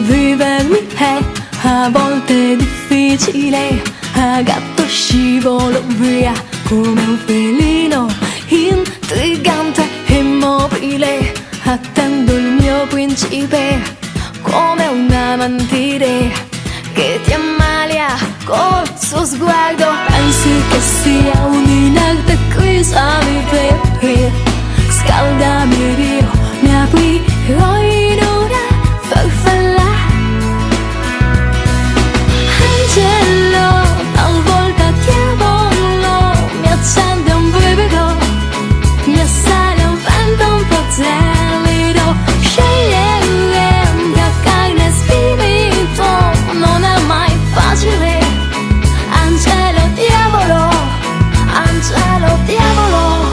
Vivermi è a volte difficile, a gatto scivolo via come un felino intrigante e immobile. Attendo il mio principe come una mantide che ti ammalia col suo sguardo. Pensi che sia un'inerte crisalide, scaldami Dio, mi aprirò in una farfalla. Angelo, talvolta diavolo, mi accende un brivido, mi assale un vento un po' gelido. Scegliere tra carne e spirito non è mai facile. Angelo, diavolo, angelo, diavolo.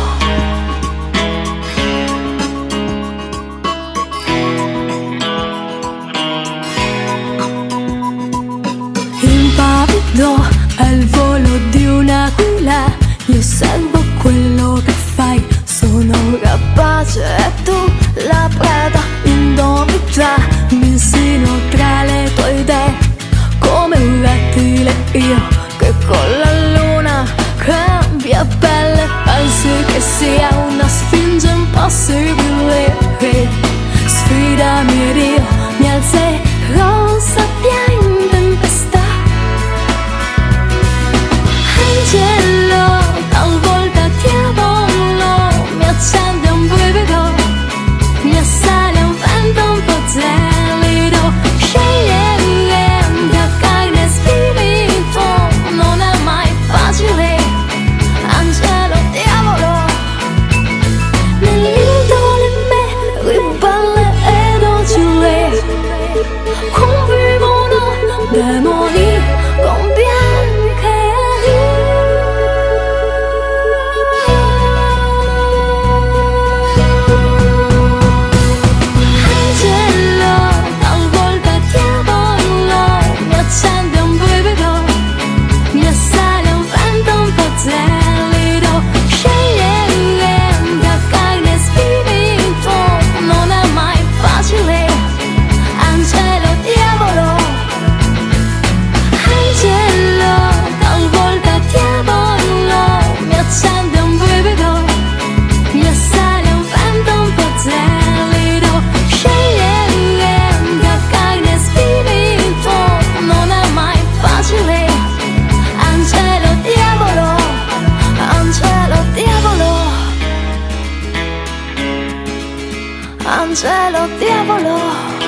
Impavido al volo di un'aquila, io osservo quello che fai, sono rapace e tu la preda indomita. Mi insino tra le tue idee come un rettile io che con la luna cambia pelle. Pensi che sia una sfinge impossibile, sfidami Dio, mi alzerò sabbia in tempesta. Angelo, talvolta diavolo, mi accende un brivido, mi assale un vento un po' gelido. Scegliere tra carne e spirito non è mai facile. Angelo, diavolo, nell'indole me ribelle e docile convivono demoni con bianche ali. Angelo, talvolta diavolo, mi accende un brivido, mi assale un vento un po' gelido. Scegliere tra carne e spirito non è mai facile. Angelo, diavolo, angelo, talvolta diavolo, mi accende un brivido, mi assale un vento un po' gelido. Scegliere tra carne e spirito non è mai facile. Angelo, diavolo, angelo, diavolo, angelo, diavolo.